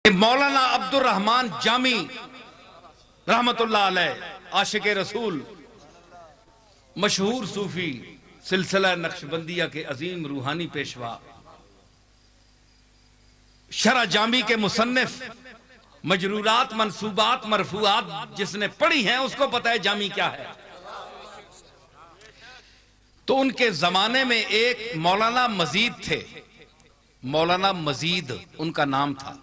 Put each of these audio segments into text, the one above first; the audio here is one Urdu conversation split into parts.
مولانا عبد الرحمن جامی رحمت اللہ علیہ عاشق رسول مشہور صوفی سلسلہ نقشبندیہ کے عظیم روحانی پیشوا شرح جامی کے مصنف مجرورات منصوبات مرفوعات جس نے پڑھی ہیں اس کو پتہ ہے جامی کیا ہے۔ تو ان کے زمانے میں ایک مولانا مزید تھے، مولانا مزید ان کا نام تھا۔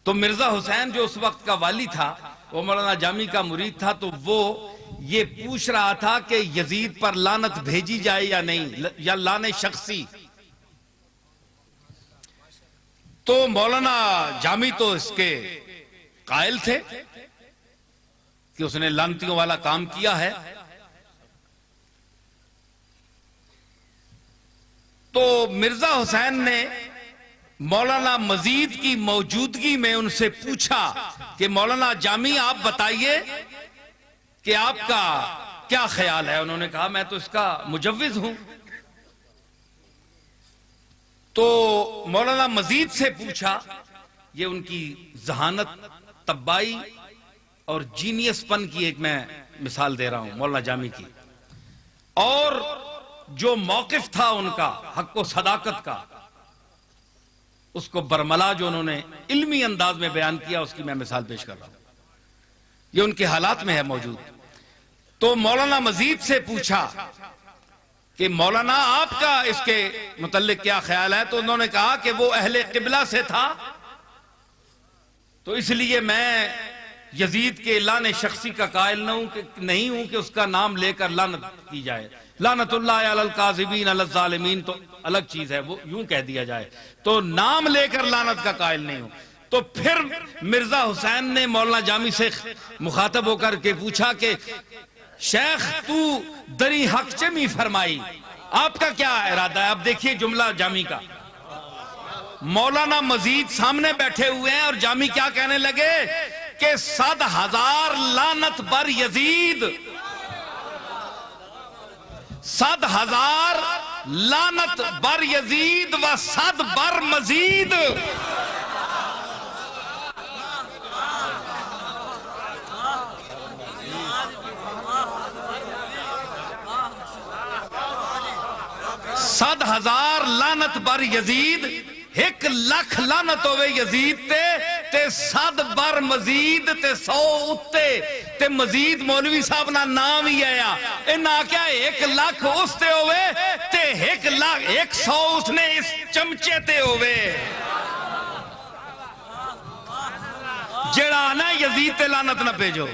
تو مرزا حسین جو اس وقت کا والی تھا وہ مولانا جامی کا مرید تھا، تو وہ یہ پوچھ رہا تھا کہ یزید پر لعنت بھیجی جائے یا نہیں، یا لانے شخصی۔ تو مولانا جامی تو اس کے قائل تھے کہ اس نے لعنتیوں والا کام کیا ہے۔ تو مرزا حسین نے مولانا مزید کی موجودگی میں ان سے پوچھا کہ مولانا جامی آپ بتائیے کہ آپ کا کیا خیال ہے۔ انہوں نے کہا میں تو اس کا مجوز ہوں۔ تو مولانا مزید سے پوچھا، یہ ان کی ذہانت طبائی اور جینیس پن کی ایک میں مثال دے رہا ہوں مولانا جامی کی، اور جو موقف تھا ان کا حق و صداقت کا، اس کو برملا جو انہوں نے علمی انداز میں بیان کیا، اس کی میں مثال پیش کر رہا ہوں، یہ ان کے حالات میں ہے موجود۔ تو مولانا مزید سے پوچھا کہ مولانا آپ کا اس کے متعلق کیا خیال ہے، تو انہوں نے کہا کہ وہ اہل قبلہ سے تھا، تو اس لیے میں یزید کے لعنت شخصی کا قائل نہیں ہوں کہ اس کا نام لے کر لعنت کی جائے۔ لعنت اللہ علی الکاذبین علی الظالمین تو الگ چیز ہے، وہ یوں کہہ دیا جائے، تو نام لے کر لعنت کا قائل نہیں ہوں۔ تو پھر مرزا حسین نے مولانا جامی سے مخاطب ہو کر کے پوچھا کہ شیخ تو دری حق چمی فرمائی، آپ کا کیا ارادہ ہے؟ اب دیکھیے جملہ جامی کا، مولانا مزید سامنے بیٹھے ہوئے ہیں اور جامی کیا کہنے لگے کہ 100,000 لعنت بر یزید، 100,000 لعنت بر یزید و 100 بر مزید۔ صد ہزار لعنت بر یزید، 1,00,000 لعنت ہوئے یزید تے 100 بر مزید تے 100 اتے تے مزید مولوی صاحب نا نام ہی آیا، انہا کیا 1,00,000 اس تے ہوئے تے 100 اس نے اس چمچے تے ہوئے، جڑا نا یزید تے لعنت نہ بھیجو۔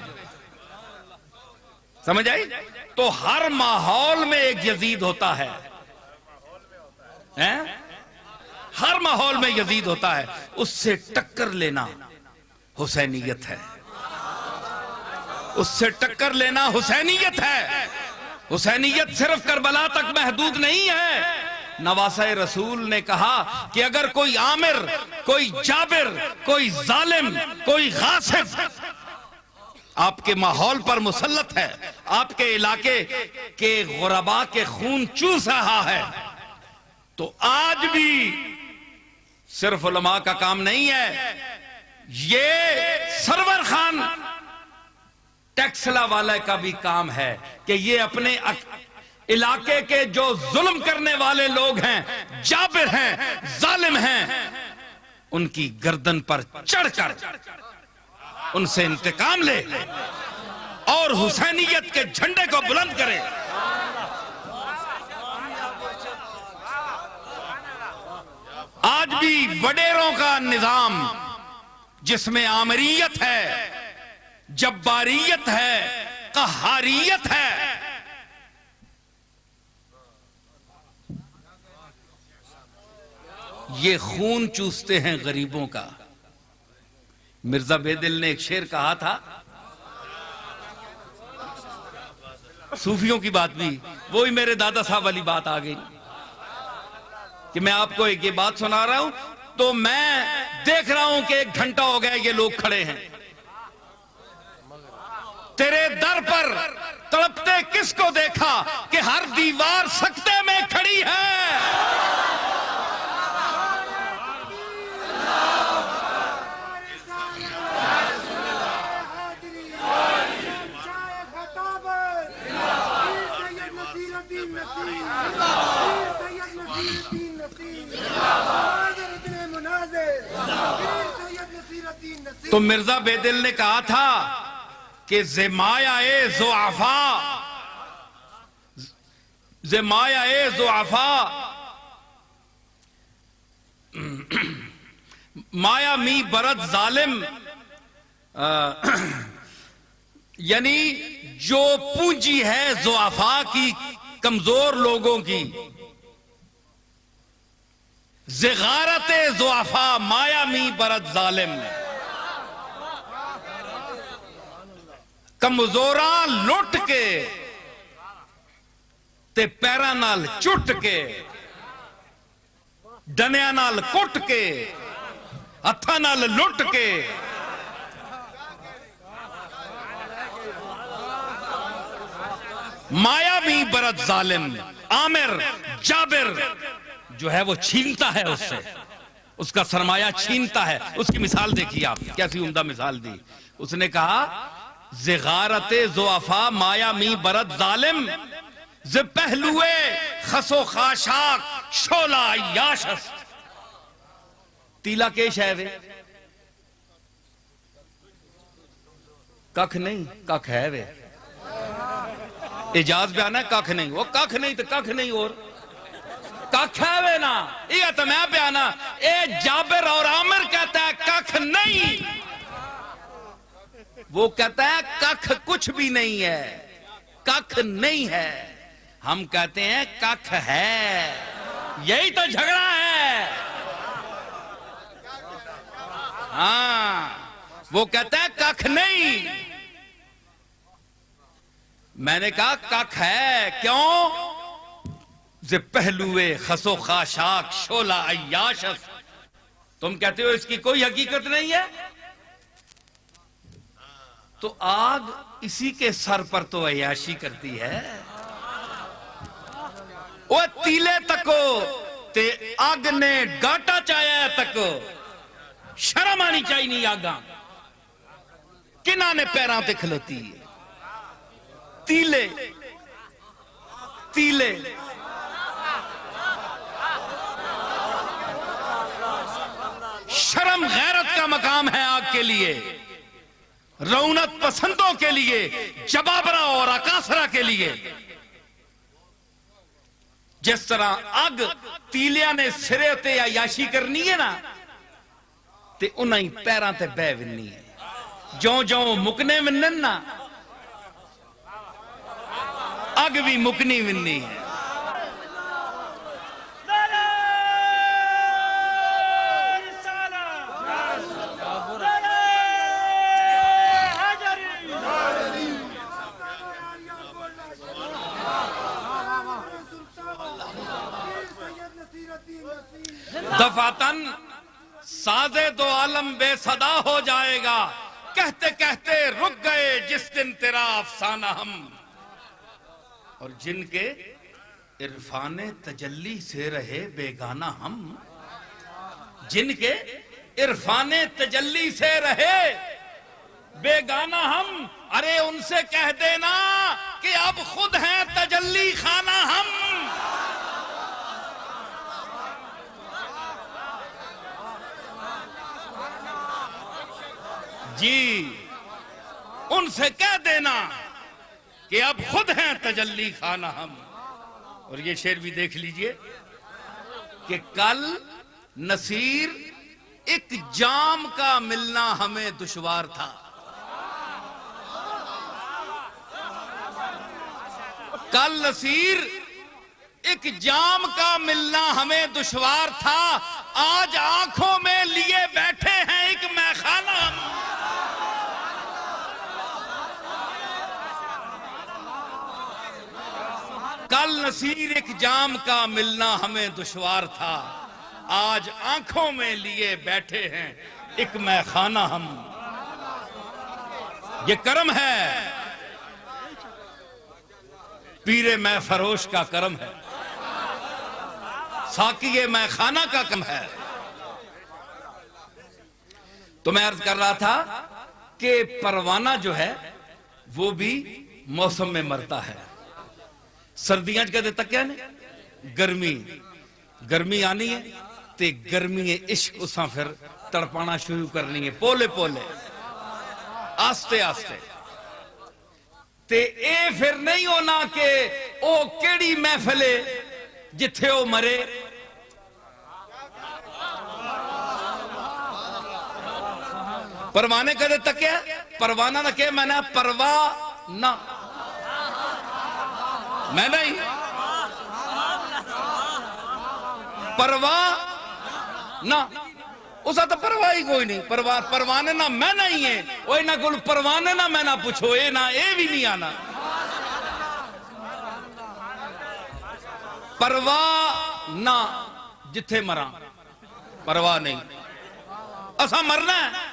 سمجھ آئی؟ تو ہر ماحول میں ایک یزید ہوتا ہے، ہر ماحول میں یزید ہوتا ہے، اس سے ٹکر لینا حسینیت ہے، اس سے ٹکر لینا حسینیت ہے۔ حسینیت صرف کربلا تک محدود نہیں ہے۔ نواسہ رسول نے کہا کہ اگر کوئی عامر، کوئی جابر، کوئی ظالم، کوئی غاصب آپ کے ماحول پر مسلط ہے، آپ کے علاقے کے غرباء کے خون چوس رہا ہے، تو آج بھی صرف علماء کا کام نہیں ہے، یہ سرور خان ٹیکسلا والے کا بھی کام ہے کہ یہ اپنے علاقے کے جو ظلم کرنے والے لوگ ہیں، جابر ہیں، ظالم ہیں، ان کی گردن پر چڑھ کر ان سے انتقام لے اور حسینیت کے جھنڈے کو بلند کرے۔ آج بھی وڈیروں کا نظام جس میں آمریت ہے، جباریت ہے، قہاریت ہے، یہ خون چوستے ہیں غریبوں کا۔ مرزا بیدل نے ایک شعر کہا تھا، صوفیوں کی بات بھی، وہی میرے دادا صاحب والی بات آ گئی کہ میں آپ کو ایک یہ بات سنا رہا ہوں تو میں دیکھ رہا ہوں کہ 1 گھنٹہ ہو گیا یہ لوگ کھڑے ہیں، تیرے در پر تڑپتے کس کو دیکھا کہ ہر دیوار سکتے میں کھڑی ہے۔ تو مرزا بیدل نے کہا تھا کہ زمایہ ضعفاء مایا می برد ظالم، یعنی جو پونجی ہے ضعفاء کی، کمزور لوگوں کی، زغارت ضعفاء مایا می برد ظالم، کمزوراں لٹ کے تے پیراں نال چٹ کے، ڈنیاں نال کٹ کے، ہتھاں نال لٹ کے، مایا بھی برد ظالم، عامر جابر جو ہے وہ چھینتا ہے اس سے، اس کا سرمایہ چھینتا ہے۔ اس کی مثال دیکھیے آپ، کیسی عمدہ مثال دی۔ اس نے کہا زغارت ضعفاء مایا می برد ظالم، ز پہلوے خس و خاشاک شولہ عیاش است۔ تیلا کیش ہے وے، ککھ نہیں، ککھ ہے وے، اجاز بیانا ہے ککھ نہیں، وہ ککھ نہیں تو ککھ نہیں، اور ککھ ہے وے نا، یہ تو میں بیانا، اے جابر اور عامر کہتا ہے ککھ نہیں، وہ کہتا ہے ککھ کچھ بھی نہیں ہے، ککھ نہیں ہے، ہم کہتے ہیں ککھ ہے، یہی تو جھگڑا ہے۔ ہاں، وہ کہتا ہے ککھ نہیں، میں نے کہا ککھ ہے، کیوں؟ ز پہلوے خس و خاشاک شولہ عیاش است، تم کہتے ہو اس کی کوئی حقیقت نہیں ہے، تو آگ اسی کے سر پر تو عیاشی کرتی ہے۔ وہ تیلے تکو تے آگ نے گاٹا چایا تکو، شرم آنی چاہیے نہیں آگاں، کنہ نے پیران تے کھلوتی ہے، تیلے تیلے شرم غیرت کا مقام ہے آگ کے لیے، رونت پسندوں کے لیے، جبابرہ اور اکاسرہ کے لیے۔ جس طرح آگ تیلیاں نے سرے ہوتے عیاشی کرنی ہے نا، تے انہاں ہی پیران تے بے وننی ہے، جوں جوں مکنے ونن نا، آگ بھی مکنی وننی ہے۔ دفعتاً ساز دو عالم بے صدا ہو جائے گا، کہتے کہتے رک گئے جس دن تیرا افسانہ ہم، اور جن کے عرفان تجلی سے رہے بیگانہ ہم، جن کے عرفان تجلی سے رہے بیگانہ ہم، ارے ان سے کہہ دینا کہ اب خود ہیں تجلی خانہ ہم۔ جی، ان سے کہہ دینا کہ اب خود ہیں تجلی خانہ ہم۔ اور یہ شعر بھی دیکھ لیجئے کہ کل نصیر ایک جام کا ملنا ہمیں دشوار تھا، کل نصیر ایک جام کا ملنا ہمیں دشوار تھا، آج آنکھوں میں لیے بیٹھے ہیں ایک میخانہ ہم۔ کل نصیر ایک جام کا ملنا ہمیں دشوار تھا، آج آنکھوں میں لیے بیٹھے ہیں ایک میخانہ ہم۔ یہ کرم ہے، پیر میں فروش کا کرم ہے، ساقی میں خانہ کا کم ہے۔ تو میں عرض کر رہا تھا کہ پروانہ جو ہے وہ بھی موسم میں مرتا ہے۔ سردیاں کہتے تک کیا نہیں، گرمی آنی ہے تے گرمی عشق اساں پھر تڑپانا شروع کرنی ہے پولے پولے آستے آستے تے اے پھر نہیں ہونا کہ او کیڑی محفلے جتھے او مرے پروانے کدے تک ہے پروانہ نہ کہ میں نے پروانہ میں نہیں پروانہ اس تو پرواہ ہی کوئی نہیں پروانے نہ میں نہیں ہے وہ نہ کل پروانے نہ میں نہ پوچھو اے نہ اے بھی نہیں آنا پرواہ نہ جتھے مرا پرواہ نہیں اسا مرنا ہے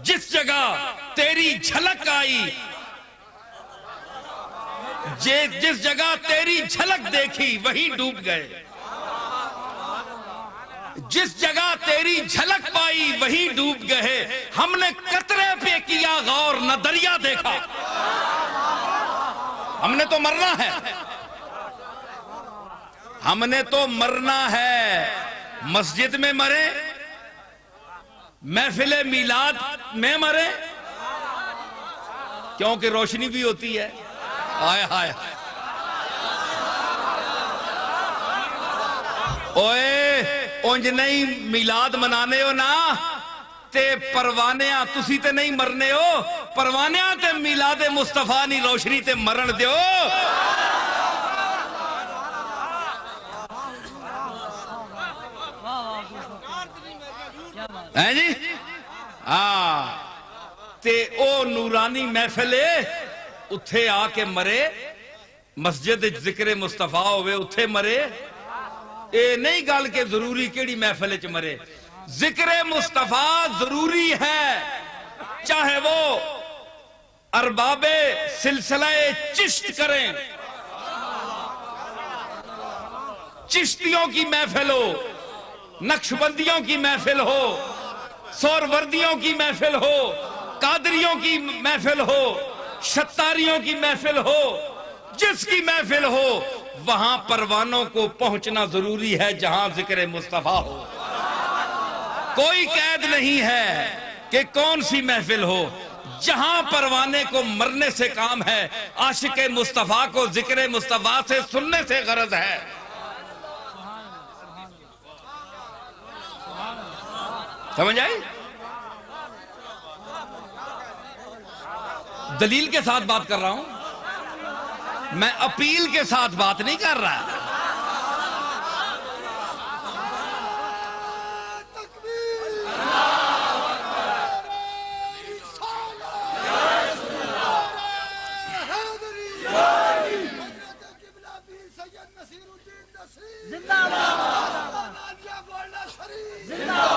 جس جگہ تیری جھلک آئی جس جگہ تیری جھلک دیکھی وہیں ڈوب گئے جس جگہ تیری جھلک پائی وہیں ڈوب گئے ہم نے قطرے پہ کیا غور نہ دریا دیکھا ہم نے تو مرنا ہے ہم نے تو مرنا ہے مسجد میں مرے محفل میلاد میں مرے کیونکہ روشنی بھی ہوتی ہے آئے ہائے اوئے اونج نہیں میلاد منانے ہو نا تے پروانیاں تسی تے نہیں مرنے ہو پروانیاں تے میلاد مصطفیٰ نہیں روشنی تے مرن دیو ہیں جی تے او نورانی محفلے اتھے آ کے مرے مسجد ذکر مصطفیٰ ہوئے اتھے مرے اے نہیں گل کہ ضروری کیڑی محفل چ مرے ذکر مصطفیٰ ضروری ہے چاہے وہ ارباب سلسلہ چشت کریں چشتیوں کی محفل ہو نقشبندیوں کی محفل ہو سوروردیوں کی محفل ہو قادریوں کی محفل ہو شتاریوں کی محفل ہو جس کی محفل ہو وہاں پروانوں کو پہنچنا ضروری ہے جہاں ذکر مصطفیٰ ہو کوئی قید نہیں ہے کہ کون سی محفل ہو جہاں پروانے کو مرنے سے کام ہے عاشق مصطفیٰ کو ذکر مصطفیٰ سے سننے سے غرض ہے سمجھ آئی دلیل کے ساتھ بات کر رہا ہوں میں اپیل کے ساتھ بات نہیں کر رہا زندہ